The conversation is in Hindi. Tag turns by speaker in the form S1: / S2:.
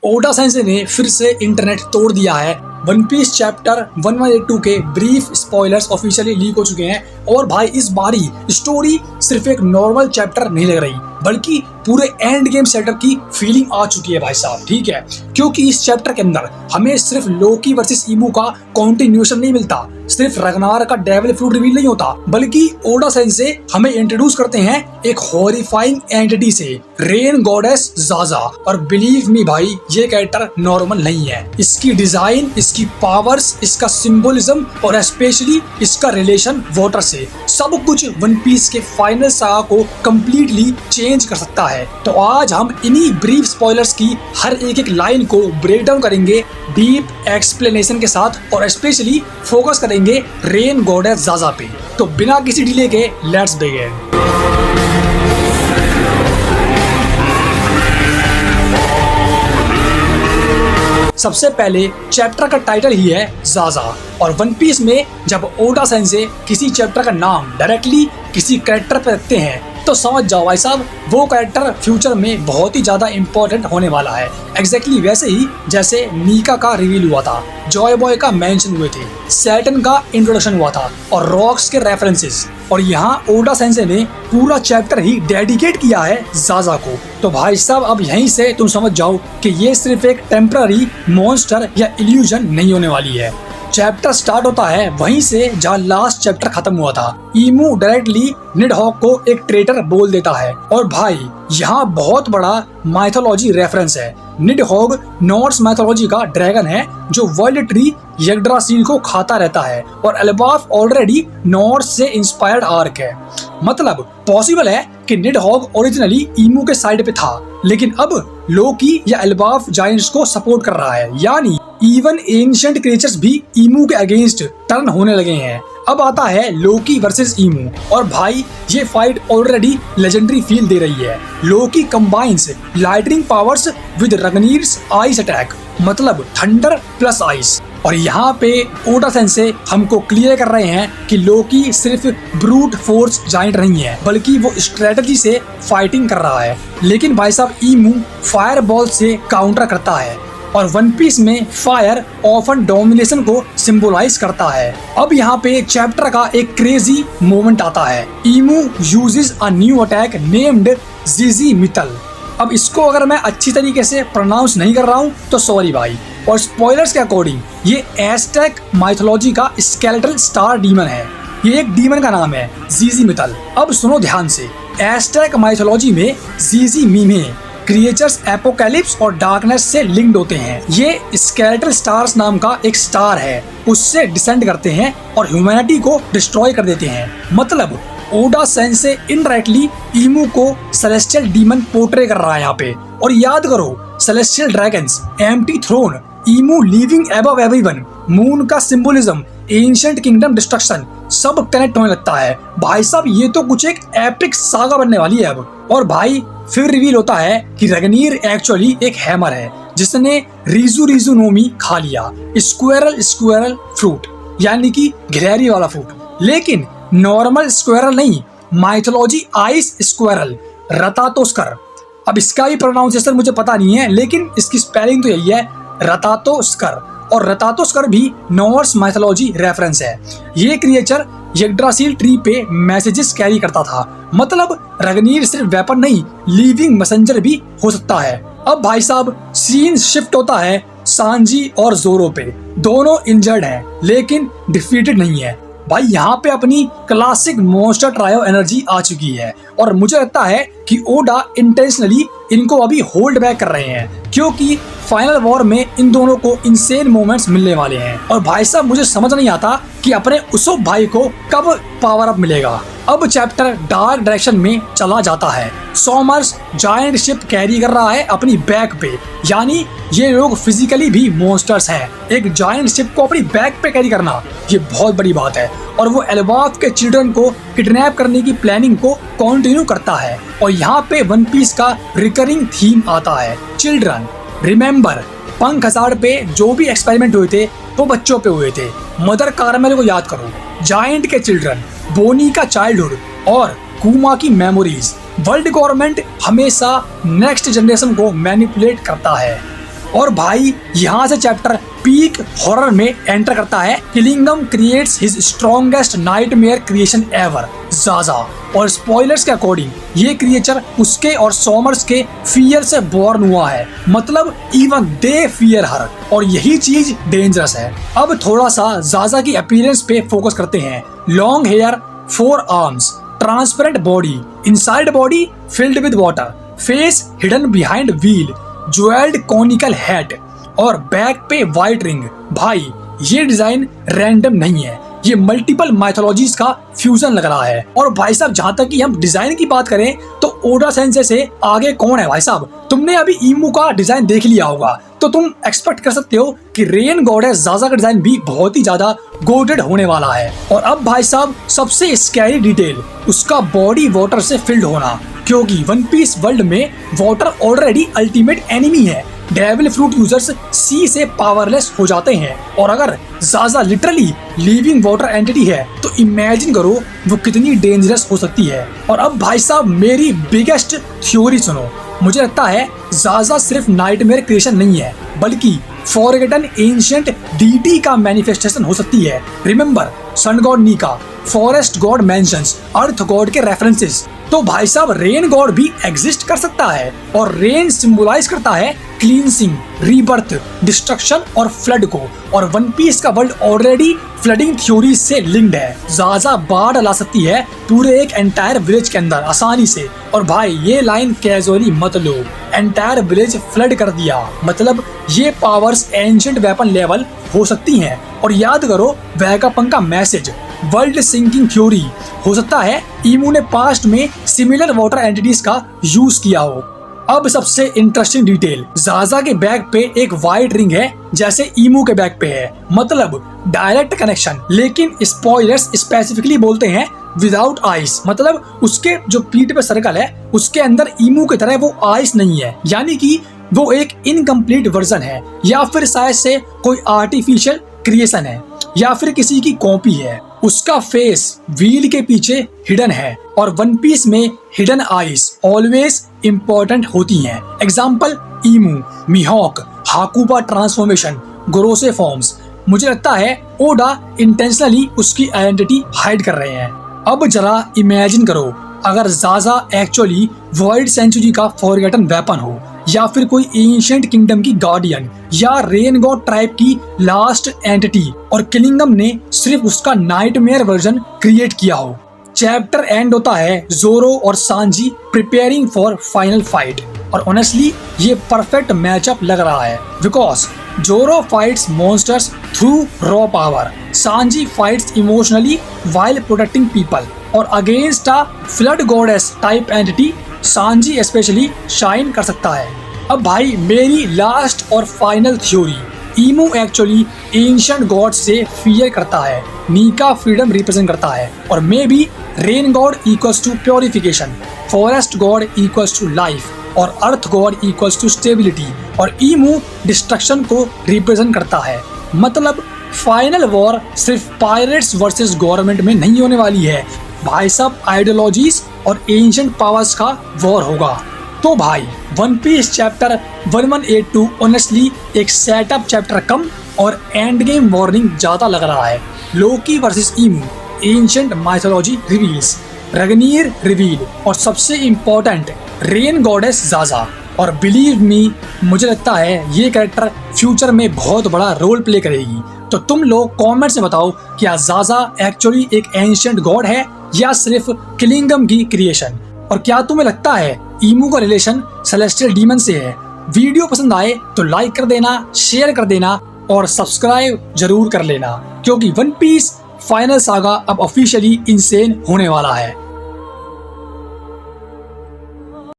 S1: ओडा सेंसे ने फिर से इंटरनेट तोड़ दिया है। वन पीस चैप्टर 1182 के ब्रीफ स्पॉयलर्स ऑफिशियली लीक हो चुके हैं और भाई इस बारी स्टोरी सिर्फ एक नॉर्मल चैप्टर नहीं लग रही बल्कि पूरे एंड गेम सेटअप की फीलिंग आ चुकी है भाई साहब, ठीक है। क्योंकि इस चैप्टर के अंदर हमें सिर्फ लोकी वर्सेस ईमू का कंटिन्यूएशन नहीं मिलता, सिर्फ रगनार का डेविल फ्रूट रिवील नहीं होता, बल्कि ओडा सेंसे हमें इंट्रोड्यूस करते हैं एक हॉरिफाइंग एंटिटी से, रेन गॉडेस ज़ाज़ा। और बिलीव मी भाई, ये कैरेक्टर नॉर्मल नहीं है। इसकी डिजाइन, इसकी पावर्स, इसका सिंबोलिज्म और स्पेशली इसका रिलेशन वाटर से, सब कुछ वन पीस के फाइनल सागा को कंप्लीटली चेंज कर सकता है। तो आज हम इन्हीं ब्रीफ स्पॉयलर्स की हर एक लाइन को ब्रेक डाउन करेंगे डीप एक्सप्लेनेशन के साथ और स्पेशली फोकस करेंगे रेन गॉडेस ज़ाज़ा पे। तो बिना किसी डिले के लेट्स बिगिन। सबसे पहले चैप्टर का टाइटल ही है ज़ाज़ा और वन पीस में जब ओडा सेंसे किसी चैप्टर का नाम डायरेक्टली किसी कैरेक्टर पर रखते हैं तो समझ जाओ भाई साहब वो कैरेक्टर फ्यूचर में बहुत ही ज्यादा इंपॉर्टेंट होने वाला है। एग्जैक्टली वैसे ही जैसे नीका का रिवील हुआ था, जॉय बॉय का मेंशन हुए थे, सैटर्न का इंट्रोडक्शन हुआ था और रॉक्स के रेफरेंसेस, और यहाँ ओडा सेंसे ने पूरा चैप्टर ही डेडिकेट किया है ज़ाज़ा को। तो भाई साहब अब यहीं से तुम समझ जाओ कि ये सिर्फ एक टेम्पररी मॉन्स्टर या इल्यूजन नहीं होने वाली है। चैप्टर स्टार्ट होता है वहीं से जहाँ लास्ट चैप्टर खत्म हुआ था। ईमू डायरेक्टली निडहॉग को एक ट्रेटर बोल देता है और भाई यहाँ बहुत बड़ा माइथोलॉजी रेफरेंस है। निडहॉग नॉर्स माइथोलॉजी का ड्रैगन है जो वर्ल्ड ट्री यग्ड्रासिल को खाता रहता है और एल्बाफ ऑलरेडी नॉर्स से इंस्पायर्ड आर्क है। मतलब पॉसिबल है कि निडहॉग ओरिजिनली ईमू के साइड पे था लेकिन अब लोकी या एल्बाफ जायंट्स को सपोर्ट कर रहा है, यानी इवन एंशिएंट क्रिएचर्स भी ईमू के अगेंस्ट टर्न होने लगे हैं। अब आता है लोकी वर्सेस ईमू और भाई ये फाइट ऑलरेडी लेजेंडरी फील दे रही है। Loki combines lightning powers with Ragnir's ice attack, मतलब थंडर प्लस आइस। और यहाँ पे ओडा सेंसे हमको क्लियर कर रहे हैं कि लोकी सिर्फ ब्रूट फोर्स जाइंट नहीं है बल्कि वो स्ट्रेटजी से फाइटिंग कर रहा है। लेकिन भाई साहब ईमू फायर बॉल से काउंटर करता है और वन पीस में फायर ऑफन डोमिनेशन को सिंबलाइज करता है। अब यहाँ पे चैप्टर का एक क्रेजी मोमेंट आता है। Imu uses a new attack named GG Mital. अब इसको अगर मैं अच्छी तरीके से प्रोनाउंस नहीं कर रहा हूँ तो सॉरी भाई। और स्पॉयलर्स के अकॉर्डिंग ये एज़टेक माइथोलॉजी का स्केलेटल स्टार डीमन है। ये एक डीमन का नाम है जीजी मितल। अब सुनो ध्यान से, एज़टेक माइथोलॉजी में जीजी मीमे क्रिएचर्स एपोकैलिप्स और डार्कनेस से लिंक्ड होते हैं। ये स्केलेटल स्टार्स नाम का एक स्टार है, उससे डिसेंड करते हैं और ह्यूमैनिटी को डिस्ट्रॉय कर देते हैं। मतलब ओडा सेंसे इनडायरेक्टली ईमू को सेलेस्टियल डीमन पोर्ट्रे कर रहा है यहाँ पे। और याद करो, celestial dragons, empty throne, Imu living above everyone, moon का सिंबोलिज्म, एंशिएंट किंगडम डिस्ट्रक्शन, सब कनेक्ट होने लगता है। भाई साहब ये तो कुछ एक एपिक सागा बनने वाली है अब। और भाई फिर रिवील होता है कि रगनीर एक्चुअली एक हैमर है जिसने रीजू नोमी खा लिया, स्क्वेरल फ्रूट, यानी कि गिलहरी वाला फ्रूट। लेकिन नॉर्मल स्क्वेरल नहीं, माइथोलॉजी आइस स्क्वेरल, रतातोस्कर। अब इसका भी प्रोनाउंसिएशन मुझे पता नहीं है लेकिन इसकी स्पेलिंग तो यही है, रतातोस्कर। और रतातोस्कर भी नॉर्स माइथोलॉजी रेफरेंस है। ये क्रिएचर यग्ड्रासिल ट्री पे मैसेजेस कैरी करता था। मतलब रगनीर सिर्फ वेपन नहीं, लिविंग मैसेंजर भी हो सकता है। अब भाई साहब सीन शिफ्ट होता है सांजी और जोरो पे। दोनों इंजर्ड हैं लेकिन डिफीटेड नहीं है। भाई यहाँ पे अपनी क्लासिक मॉन्स्टर ट्रायो एनर्जी आ चुकी है और मुझे लगता है कि ओडा इंटेंशनली इनको अभी होल्ड बैक कर रहे हैं क्योंकि फाइनल वॉर में इन दोनों को इनसेन मोमेंट्स मिलने वाले हैं। और भाई साहब मुझे समझ नहीं आता कि अपने उसोप भाई को कब पावर अप मिलेगा। अब चैप्टर डार्क डायरेक्शन में चला जाता है। सॉमर्स जायंट शिप कैरी कर रहा है अपनी बैक पे, यानी ये लोग फिजिकली भी मॉन्स्टर्स हैं। एक जायंट शिप को अपनी बैक पे कैरी करना ये बहुत बड़ी बात है। और वो एल्बाफ के चिल्ड्रन को किडनैप करने की प्लानिंग को कंटिन्यू करता है। और यहाँ पे वन पीस का रिकरिंग थीम आता है, चिल्ड्रन रिमेम्बर। पंख हजाड़ पे जो भी एक्सपेरिमेंट हुए थे वो बच्चों पे हुए थे। मदर कार्मेल को याद करो, जायंट के चिल्ड्रन, बोनी का चाइल्डहुड और कुमा की मेमोरीज। वर्ल्ड गवर्नमेंट हमेशा नेक्स्ट जनरेशन को मैनिपुलेट करता है। और भाई यहाँ से चैप्टर पीक हॉरर में एंटर करता है। Killingham creates his strongest nightmare creation ever, Zaza. और स्पॉयलर्स के अकॉर्डिंग ये क्रिएचर उसके और सॉमर्स के फियर से बॉर्न हुआ है, मतलब इवन दे फियर हर, और यही चीज डेंजरस है। अब थोड़ा सा ज़ाज़ा की अपीयरेंस पे फोकस करते हैं। Long hair, 4 arms, transparent body, inside body filled with water, face hidden behind wheel, jewelled conical head और बैक पे व्हाइट रिंग। भाई ये डिजाइन रैंडम नहीं है, ये मल्टीपल माइथोलॉजीज का फ्यूजन लग रहा है। और भाई साहब जहाँ तक कि हम डिजाइन की बात करें तो ओडा सेंसे से आगे कौन है भाई साहब। तुमने अभी ईमू का डिजाइन देख लिया होगा तो तुम एक्सपेक्ट कर सकते हो कि रेन गॉडेस ज़ाज़ा का डिजाइन भी बहुत ही ज्यादा गोटेड होने वाला है। और अब भाई साहब सबसे स्कैरी डिटेल, उसका बॉडी वाटर से फिल्ड होना, क्योंकि वन पीस वर्ल्ड में वाटर ऑलरेडी अल्टीमेट एनिमी है। डेविल फ्रूट यूजर्स सी से पावरलेस हो जाते हैं, और अगर ज़ाज़ा लिटरली लिविंग वाटर एंटिटी है तो इमेजिन करो वो कितनी डेंजरस हो सकती है। और अब भाई साहब मेरी बिगेस्ट थ्योरी सुनो। मुझे लगता है ज़ाज़ा सिर्फ नाइटमेयर क्रिएशन नहीं है, बल्कि फॉरगेटन एंशिएंट डीटी का मैनिफेस्टेशन हो सकती है। Remember sun god Nika, forest god mentions, earth god के रेफरेंसेस, तो भाई साहब रेन गॉड भी एग्जिस्ट कर सकता है। और रेन सिंबलाइज करता है क्लींसिंग, रीबर्थ, डिस्ट्रक्शन और फ्लड को। और वन पीस का वर्ल्ड ऑलरेडी फ्लडिंग थ्योरी से लिंक्ड है। ज़ाज़ा बाढ़ ला सकती है पूरे एक एंटायर विलेज के अंदर आसानी से। और भाई ये लाइन कैजुअली मत लो, एंटायर विलेज फ्लड कर दिया, मतलब ये पावर्स एंशिएंट वेपन लेवल हो सकती हैं। और याद करो वैगापंक का मैसेज, वर्ल्ड सिंकिंग थ्योरी, हो सकता है ईमू ने पास्ट में सिमिलर वाटर एंटिटीज का यूज किया हो। अब सबसे इंटरेस्टिंग डिटेल, ज़ाज़ा के बैक पे एक वाइट रिंग है जैसे ईमू के बैक पे है, मतलब डायरेक्ट कनेक्शन। लेकिन स्पॉयलर्स स्पेसिफिकली बोलते हैं विदाउट आइस, मतलब उसके जो पीठ पे सर्कल है उसके अंदर ईमू की तरह वो आइस नहीं है, यानी कि वो एक इनकम्प्लीट वर्जन है, या फिर शायद से कोई आर्टिफिशियल क्रिएशन है, या फिर किसी की कॉपी है। उसका फेस व्हील के पीछे हिडन है, और वन पीस में हिडन आइस ऑलवेज इम्पोर्टेंट होती हैं। Example Imu, Mihawk, Hakuba transformation, Gorosei forms. मुझे लगता है ओडा इंटेंशनली उसकी आइडेंटिटी हाइड कर रहे हैं। अब जरा इमेजिन करो अगर ज़ाज़ा एक्चुअली वॉइड सेंचुरी का फॉरगेटन वेपन हो, या फिर कोई एंशिएंट किंगडम की गार्डियन, या रेन गॉड ट्राइब की लास्ट एंटिटी, और किलिंगम ने सिर्फ उसका नाइटमेयर वर्जन क्रिएट किया हो। चैप्टर एंड होता है ज़ोरो और Sanji preparing for final fight, और ऑनेस्टली ये परफेक्ट मैचअप लग रहा है, because Zoro fights monsters through raw power, Sanji fights emotionally while protecting people, और against a flood goddess type entity Sanji specially shine कर सकता है। अब भाई मेरी लास्ट और final theory, Imu actually ancient god से फियर करता है, नीका फ्रीडम रिप्रेजेंट करता है, और maybe rain god equals to purification, forest god equals to life, और earth god equals to stability, और ईमू डिस्ट्रक्शन को रिप्रेजेंट करता है। मतलब फाइनल वॉर सिर्फ पायरेट्स वर्सेस गवर्नमेंट में नहीं होने वाली है भाई साहब, आइडियोलॉजीज और एंशिएंट पावर्स का वॉर होगा। तो भाई वन पीस चैप्टर 1182 ऑनेस्टली एक सेटअप चैप्टर कम और एंड गेम वार्निंग ज्यादा लग रहा है। Loki versus Imu, ancient mythology reveals, Ragnir reveal, और सबसे इम्पोर्टेंट रेन गॉडेस ज़ाज़ा। और बिलीव मी, मुझे लगता है ये कैरेक्टर फ्यूचर में बहुत बड़ा रोल प्ले करेगी। तो तुम लोग कमेंट्स में बताओ क्या ज़ाज़ा एक्चुअली एक एंशिएंट गॉड है या सिर्फ किलिंगम की क्रिएशन, और क्या तुम्हें लगता है ईमू का रिलेशन सेलेस्टियल डीमन से है। वीडियो पसंद आए तो लाइक कर देना, शेयर कर देना और सब्सक्राइब जरूर कर लेना, क्योंकि वन पीस फाइनल सागा अब ऑफिशियली इनसेन होने वाला है।